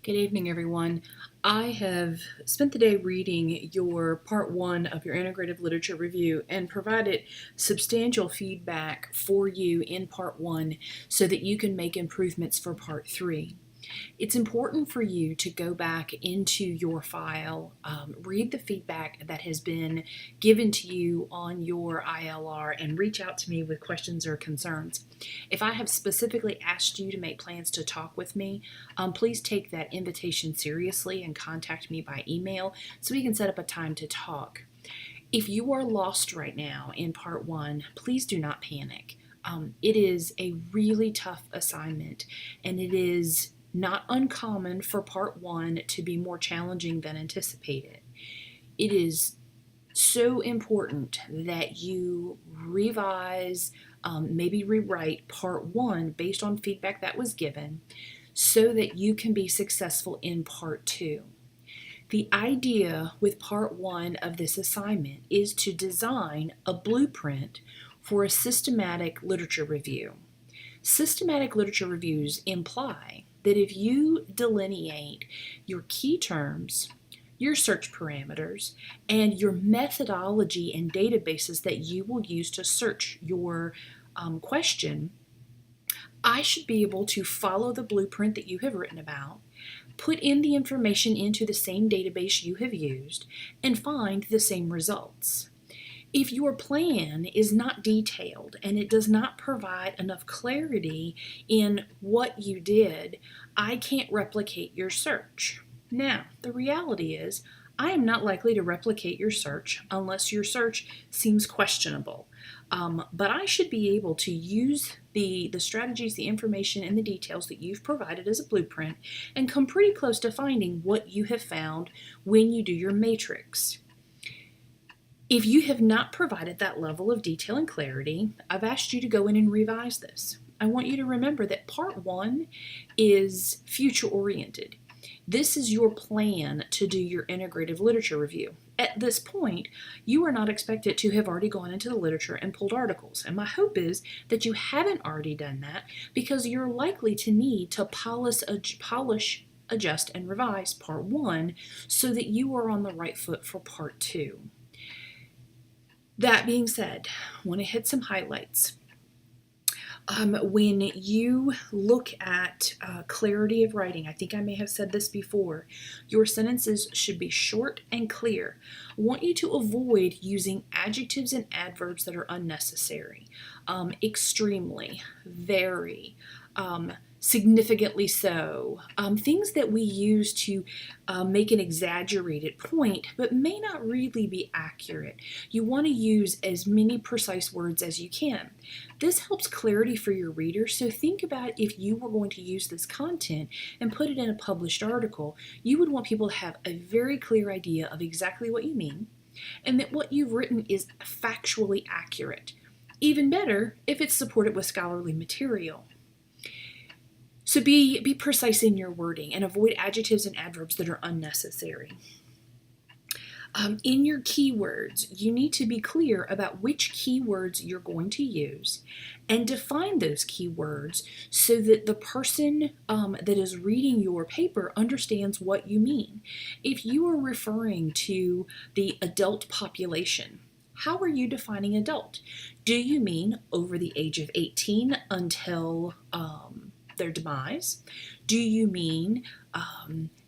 Good evening, everyone. I have spent the day reading your part one of your integrative literature review and provided substantial feedback for you in part one so that you can make improvements for part three. It's important for you to go back into your file, read the feedback that has been given to you on your ILR, and reach out to me with questions or concerns. If I have specifically asked you to make plans to talk with me, please take that invitation seriously and contact me by email so we can set up a time to talk. If you are lost right now in part one, please do not panic. It is a really tough assignment, and it is not uncommon for part one to be more challenging than anticipated. It is so important that you revise, maybe rewrite part one based on feedback that was given so that you can be successful in part two. The idea with part one of this assignment is to design a blueprint for a systematic literature review. Systematic literature reviews imply that if you delineate your key terms, your search parameters, and your methodology and databases that you will use to search your question, I should be able to follow the blueprint that you have written about, put in the information into the same database you have used, and find the same results. If your plan is not detailed and it does not provide enough clarity in what you did, I can't replicate your search. Now, the reality is, I am not likely to replicate your search unless your search seems questionable. But I should be able to use the strategies, the information, and the details that you've provided as a blueprint and come pretty close to finding what you have found when you do your matrix. If you have not provided that level of detail and clarity, I've asked you to go in and revise this. I want you to remember that part one is future-oriented. This is your plan to do your integrative literature review. At this point, you are not expected to have already gone into the literature and pulled articles, and my hope is that you haven't already done that because you're likely to need to polish, adjust, and revise part one so that you are on the right foot for part two. That being said, I want to hit some highlights. When you look at clarity of writing, I think I may have said this before, your sentences should be short and clear. I want you to avoid using adjectives and adverbs that are unnecessary. Extremely, very, significantly so, things that we use to make an exaggerated point but may not really be accurate. You want to use as many precise words as you can. This helps clarity for your reader, so think about if you were going to use this content and put it in a published article, you would want people to have a very clear idea of exactly what you mean and that what you've written is factually accurate. Even better if it's supported with scholarly material. So be precise in your wording and avoid adjectives and adverbs that are unnecessary. In your keywords, you need to be clear about which keywords you're going to use and define those keywords so that the person that is reading your paper understands what you mean. If you are referring to the adult population, how are you defining adult? Do you mean over the age of 18 until their demise? Do you mean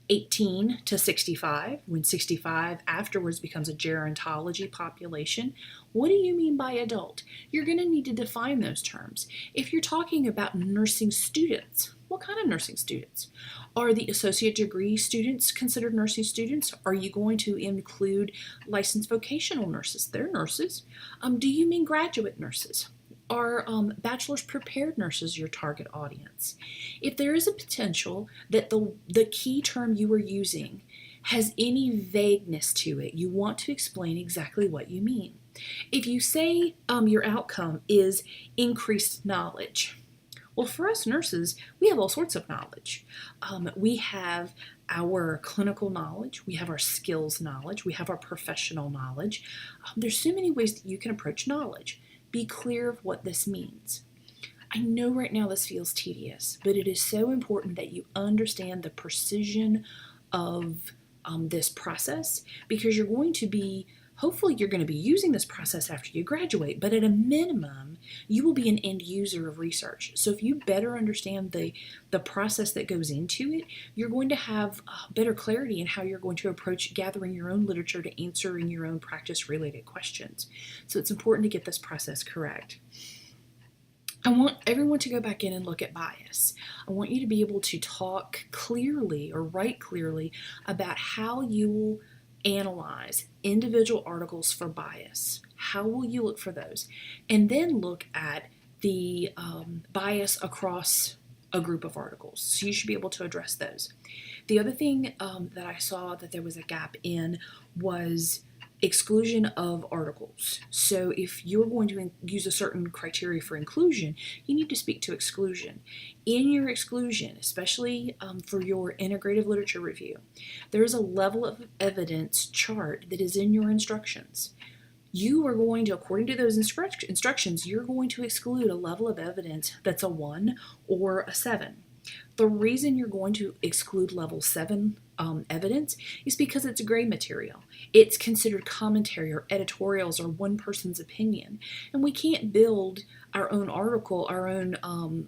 18 to 65, when 65 afterwards becomes a gerontology population? What do you mean by adult? You're going to need to define those terms. If you're talking about nursing students, what kind of nursing students? Are the associate degree students considered nursing students? Are you going to include licensed vocational nurses? They're nurses. Do you mean graduate nurses? Are bachelor's prepared nurses your target audience? If there is a potential that the key term you are using has any vagueness to it, you want to explain exactly what you mean. If you say your outcome is increased knowledge, well, for us nurses, we have all sorts of knowledge. We have our clinical knowledge, we have our skills knowledge, we have our professional knowledge. There's so many ways that you can approach knowledge. Be clear of what this means. I know right now this feels tedious, but it is so important that you understand the precision of this process, because you're going to be, hopefully you're going to be using this process after you graduate, but at a minimum, you will be an end user of research. So if you better understand the process that goes into it, you're going to have better clarity in how you're going to approach gathering your own literature to answering your own practice-related questions. So it's important to get this process correct. I want everyone to go back in and look at bias. I want you to be able to talk clearly or write clearly about how you will analyze individual articles for bias. How will you look for those? And then look at the bias across a group of articles. So you should be able to address those. The other thing that I saw that there was a gap in was exclusion of articles. So if you're going to use a certain criteria for inclusion, you need to speak to exclusion. In your exclusion, especially for your integrative literature review, there is a level of evidence chart that is in your instructions. You are going to, according to those instructions, you're going to exclude a level of evidence that's a 1 or a 7. The reason you're going to exclude level 7 evidence is because it's gray material. It's considered commentary or editorials or one person's opinion. And we can't build our own article, our own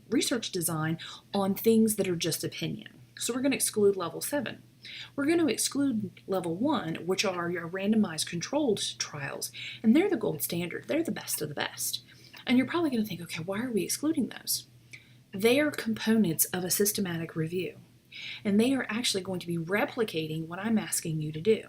research design on things that are just opinion. So we're going to exclude level 7. We're going to exclude level 1, which are your randomized controlled trials, and they're the gold standard. They're the best of the best. And you're probably going to think, okay, why are we excluding those? They are components of a systematic review, and they are actually going to be replicating what I'm asking you to do.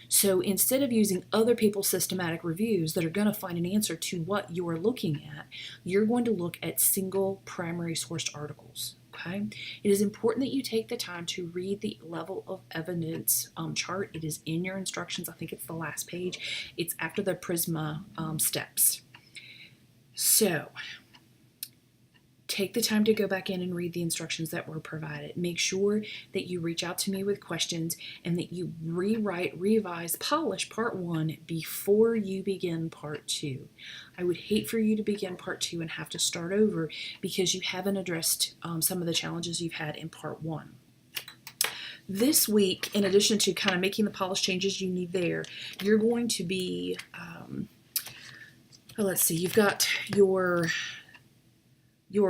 So instead of using other people's systematic reviews that are going to find an answer to what you are looking at, you're going to look at single primary sourced articles. Okay? It is important that you take the time to read the level of evidence chart. It is in your instructions. I think it's the last page. It's after the Prisma steps. So take the time to go back in and read the instructions that were provided. Make sure that you reach out to me with questions and that you rewrite, revise, polish part 1 before you begin part 2. I would hate for you to begin part 2 and have to start over because you haven't addressed some of the challenges you've had in part 1. This week, in addition to kind of making the polish changes you need there, you're going to be, let's see, you've got your you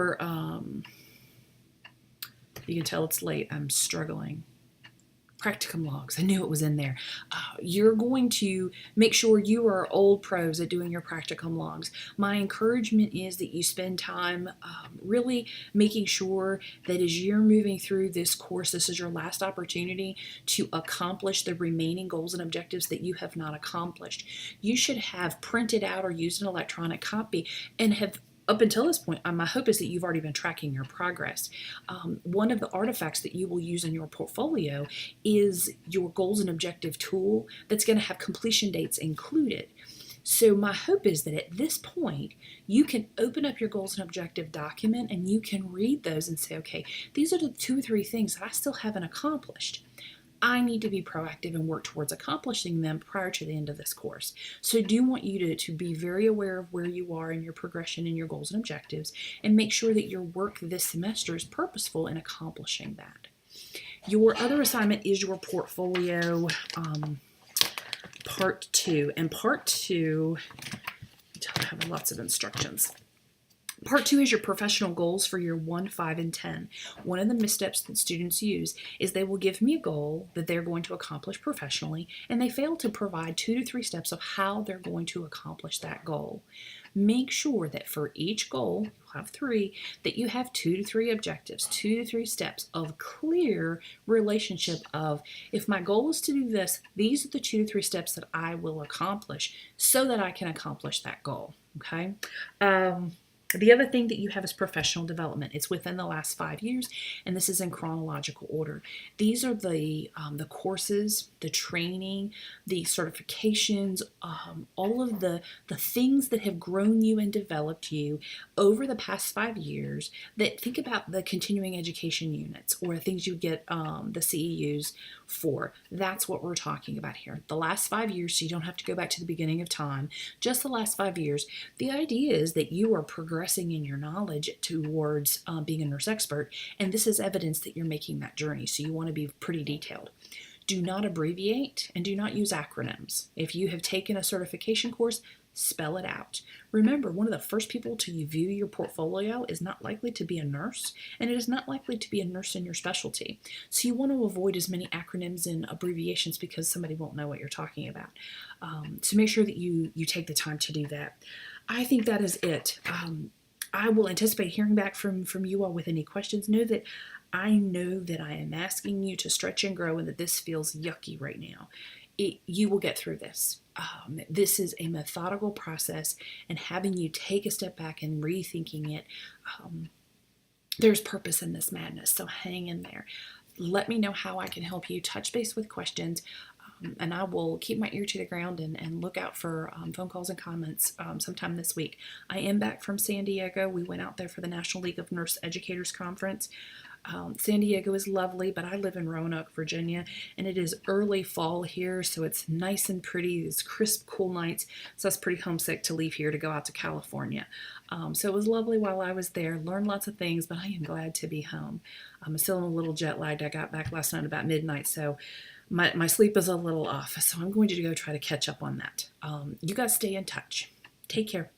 can tell it's late, I'm struggling. Practicum logs, I knew it was in there. You're going to make sure you are old pros at doing your practicum logs. My encouragement is that you spend time really making sure that as you're moving through this course, this is your last opportunity to accomplish the remaining goals and objectives that you have not accomplished. You should have printed out or used an electronic copy and have, up until this point, my hope is that you've already been tracking your progress. One of the artifacts that you will use in your portfolio is your goals and objective tool that's going to have completion dates included. So my hope is that at this point, you can open up your goals and objective document and you can read those and say, okay, these are the 2 or 3 things that I still haven't accomplished. I need to be proactive and work towards accomplishing them prior to the end of this course. So I do want you to be very aware of where you are in your progression and your goals and objectives, and make sure that your work this semester is purposeful in accomplishing that. Your other assignment is your portfolio part 2. And part 2, I have lots of instructions. Part 2 is your professional goals for year 1, 5, and 10. One of the missteps that students use is they will give me a goal that they're going to accomplish professionally, and they fail to provide 2 to 3 steps of how they're going to accomplish that goal. Make sure that for each goal, you'll have 3, that you have 2 to 3 objectives, 2 to 3 steps of clear relationship of, if my goal is to do this, these are the 2 to 3 steps that I will accomplish so that I can accomplish that goal, okay? The other thing that you have is professional development. It's within the last 5 years, and this is in chronological order. These are the courses, the training, the certifications, all of the things that have grown you and developed you over the past 5 years. That think about the continuing education units or things you get the CEUs 4. That's what we're talking about here. The last 5 years, so you don't have to go back to the beginning of time, just the last 5 years. The idea is that you are progressing in your knowledge towards being a nurse expert, and this is evidence that you're making that journey, so you want to be pretty detailed. Do not abbreviate and do not use acronyms. If you have taken a certification course, spell it out. Remember, one of the first people to view your portfolio is not likely to be a nurse, and it is not likely to be a nurse in your specialty. So you want to avoid as many acronyms and abbreviations because somebody won't know what you're talking about. So make sure that you take the time to do that. I think that is it. I will anticipate hearing back from you all with any questions. Know that I am asking you to stretch and grow and that this feels yucky right now. You will get through this. This is a methodical process, and having you take a step back and rethinking it, there's purpose in this madness, so hang in there. Let me know how I can help you. Touch base with questions, and I will keep my ear to the ground and look out for phone calls and comments sometime this week. I am back from San Diego. We went out there for the National League of Nurse Educators Conference. San Diego is lovely, but I live in Roanoke, Virginia, and it is early fall here, so it's nice and pretty. It's crisp, cool nights, so I was pretty homesick to leave here to go out to California. So it was lovely while I was there. Learned lots of things, but I am glad to be home. I'm still a little jet lagged. I got back last night about midnight, so my sleep is a little off, so I'm going to go try to catch up on that. You guys stay in touch. Take care.